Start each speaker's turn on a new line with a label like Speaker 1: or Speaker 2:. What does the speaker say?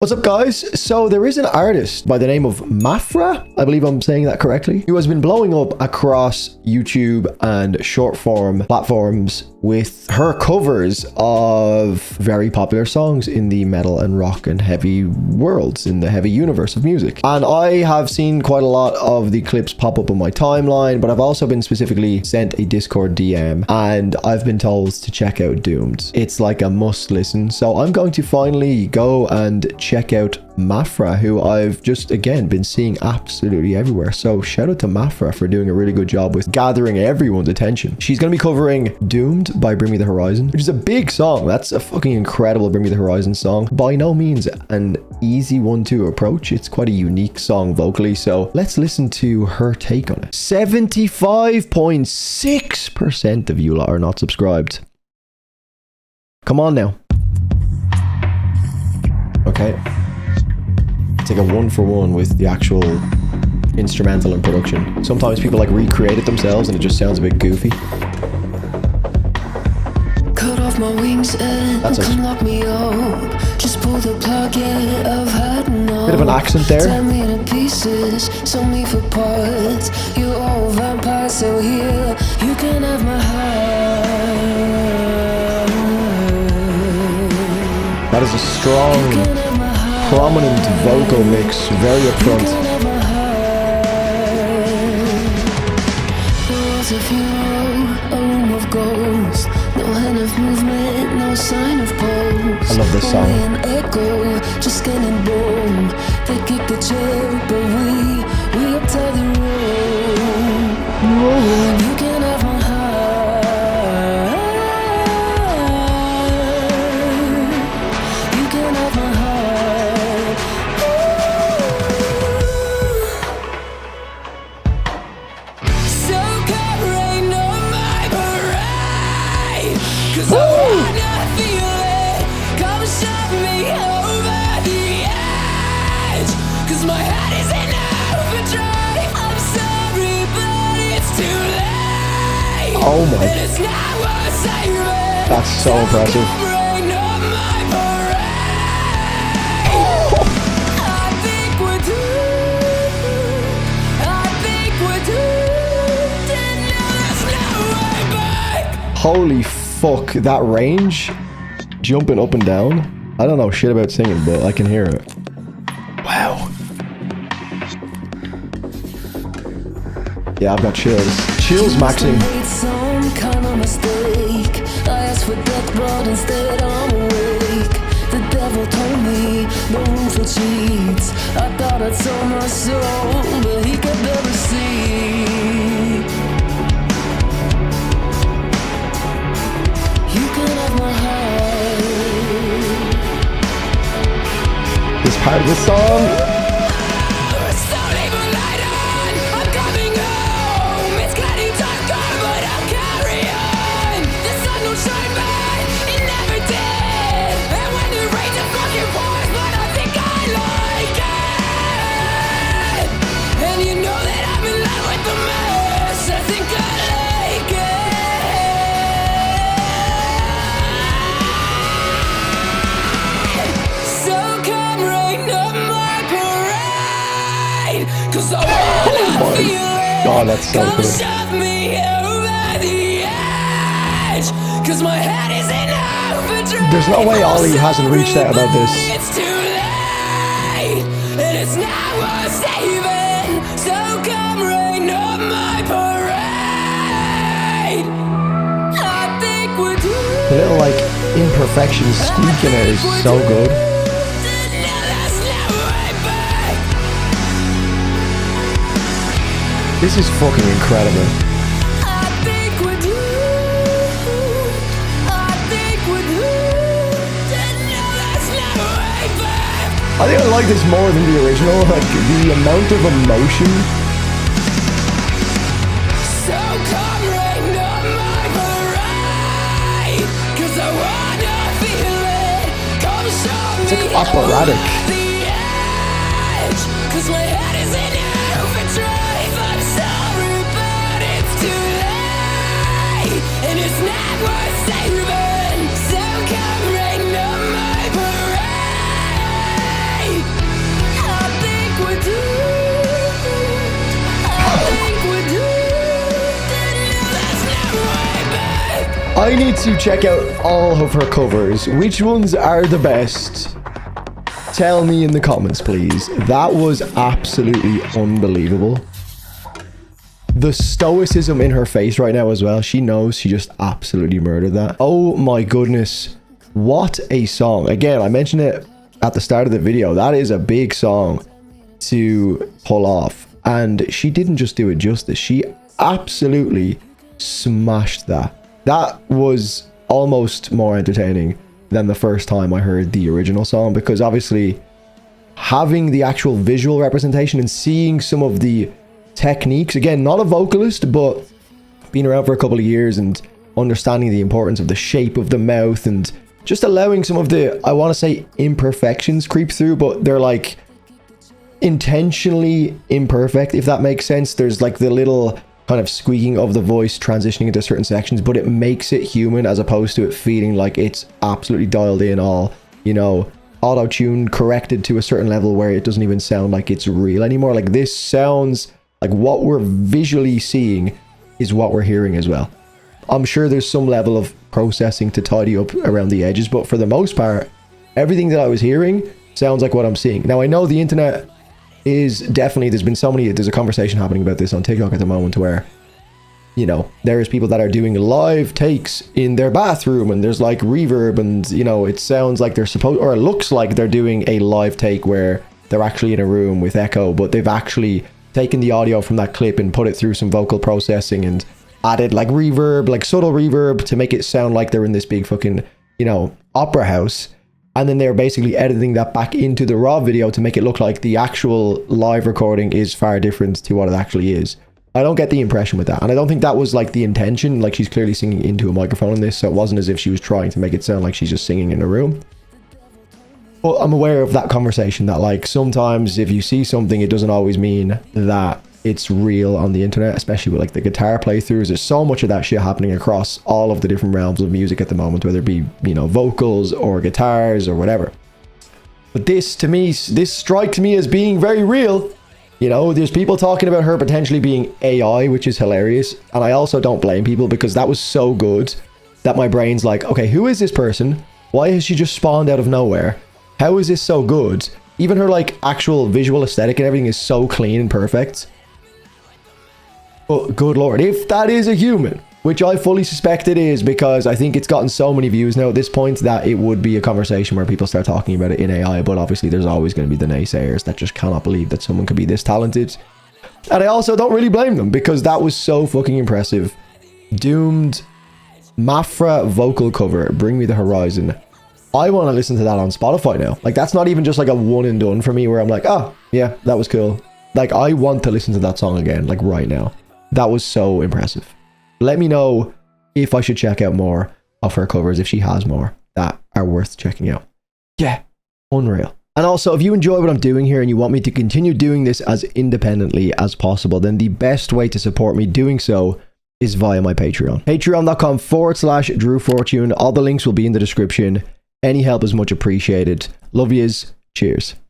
Speaker 1: What's up, guys? So there is an artist by the name of Maphra, I believe I'm saying that correctly, who has been blowing up across YouTube and short form platforms with her covers of very popular songs in the metal and rock and heavy worlds, in the heavy universe of music. And I have seen quite a lot of the clips pop up on my timeline, but I've also been specifically sent a Discord DM and I've been told to check out Doomed. It's like a must listen. So I'm going to finally go and check out Maphra, who I've just again been seeing absolutely everywhere. So shout out to Maphra for doing a really good job with gathering everyone's attention. She's going to be covering Doomed by Bring Me the Horizon, which is a big song. That's a fucking incredible Bring Me the Horizon song. By no means an easy one to approach. It's quite a unique song vocally. So let's listen to her take on it. 75.6% of you lot are not subscribed. Come on now. Okay. It's like a 1-for-1 with the actual instrumental and production. Sometimes people like recreate it themselves and it just sounds a bit goofy.
Speaker 2: Cut off my wings and come lock me up. Just pull the plug, yeah, I've had enough.
Speaker 1: Bit of an accent there.
Speaker 2: Tear me to pieces, sell me for parts. You're all vampires, so here you can have my heart.
Speaker 1: That is a strong, prominent vocal mix, very upfront.
Speaker 2: A funeral, a room of ghosts, no hand of movement, no sign of pulse.
Speaker 1: I love this song.
Speaker 2: Only an echo, just scanning bone. They kick the chair, but we uptie the room. You can have my heart. You can have my heart. So come rain on my parade, 'cause I wanna feel it. Come shove me over the edge, 'cause my head is in overdrive. I'm sorry, but it's too late.
Speaker 1: Oh my.
Speaker 2: And it's not worth saving.
Speaker 1: That's so impressive.
Speaker 2: Come rain on my parade. I think we're doomed. I think we're doomed. And now there's no way back.
Speaker 1: Holy fuck, that range, jumping up and down. I don't know shit about singing, but I can hear it. Wow. Yeah, I've got chills. Chills maxing.
Speaker 2: Made some kind of mistake. I asked for death, but instead I'm awake. The devil told me no room for cheats. I thought I'd sold my soul, but he kept the receipt. You can have my heart.
Speaker 1: This part of the song. Oh, that's so good.
Speaker 2: Shove me over the edge, 'cause my head is in overdrive.
Speaker 1: There's no way Ollie hasn't reached out about this.
Speaker 2: It's too late, and it's not worth saving. So come rain on my parade. I think we're doomed.
Speaker 1: The little like imperfections squeaking it is so good. This is fucking incredible.
Speaker 2: I think we're doomed. I think we're doomed. And now there's no way back.
Speaker 1: I think I like this more than the original. Like the amount of emotion.
Speaker 2: So come rain on my parade, 'cause I wanna feel it. Come show
Speaker 1: It's
Speaker 2: me
Speaker 1: like operatic.
Speaker 2: over the edge, 'cause my head is in overdrive. I'm sorry, but it's too late, and it's not worth saving. So come rain on my parade.
Speaker 1: I need to check out all of her covers. Which ones are the best? Tell me in the comments, please. That was absolutely unbelievable. The stoicism in her face right now as well. She knows she just absolutely murdered that. Oh my goodness. What a song. Again, I mentioned it at the start of the video. That is a big song to pull off. And she didn't just do it justice. She absolutely smashed that. That was almost more entertaining than the first time I heard the original song, because obviously having the actual visual representation and seeing some of the techniques, again, not a vocalist, but being around for a couple of years and understanding the importance of the shape of the mouth and just allowing some of the, I want to say, imperfections creep through, but they're like intentionally imperfect, if that makes sense. There's like the little kind of squeaking of the voice transitioning into certain sections, but it makes it human as opposed to it feeling like it's absolutely dialed in, all, you know, auto-tune corrected to a certain level where it doesn't even sound like it's real anymore. Like, this sounds like what we're visually seeing is what we're hearing as well. I'm sure there's some level of processing to tidy up around the edges, but for the most part, everything that I was hearing sounds like what I'm seeing. Now, I know the internet is definitely, there's a conversation happening about this on TikTok at the moment where, you know, there's people that are doing live takes in their bathroom and there's like reverb and, you know, it sounds like they're supposed, or it looks like they're doing a live take where they're actually in a room with echo, but they've actually taken the audio from that clip and put it through some vocal processing and added like reverb, like subtle reverb, to make it sound like they're in this big fucking, you know, opera house. And then they're basically editing that back into the raw video to make it look like the actual live recording is far different to what it actually is. I don't get the impression with that. And I don't think that was like the intention. Like, she's clearly singing into a microphone in this, so it wasn't as if she was trying to make it sound like she's just singing in a room. But I'm aware of that conversation that, like, sometimes if you see something, it doesn't always mean that it's real on the internet, especially with like the guitar playthroughs. There's so much of that shit happening across all of the different realms of music at the moment, whether it be, you know, vocals or guitars or whatever. But this, to me, this strikes me as being very real. You know, there's people talking about her potentially being AI, which is hilarious. And I also don't blame people, because that was so good that my brain's like, okay, who is this person? Why has she just spawned out of nowhere? How is this so good? Even her like actual visual aesthetic and everything is so clean and perfect. But good lord, if that is a human, which I fully suspect it is, because I think it's gotten so many views now at this point that it would be a conversation where people start talking about it in AI. But obviously there's always going to be the naysayers that just cannot believe that someone could be this talented. And I also don't really blame them, because that was so fucking impressive. Doomed Maphra vocal cover, Bring Me the Horizon. I want to listen to that on Spotify now. Like, that's not even just like a one and done for me where I'm like, oh yeah, that was cool. Like, I want to listen to that song again, like right now. That was so impressive. Let me know if I should check out more of her covers, if she has more that are worth checking out. Yeah, unreal. And also, if you enjoy what I'm doing here and you want me to continue doing this as independently as possible, then the best way to support me doing so is via my Patreon. Patreon.com/DrewFortune. All the links will be in the description. Any help is much appreciated. Love yous. Cheers.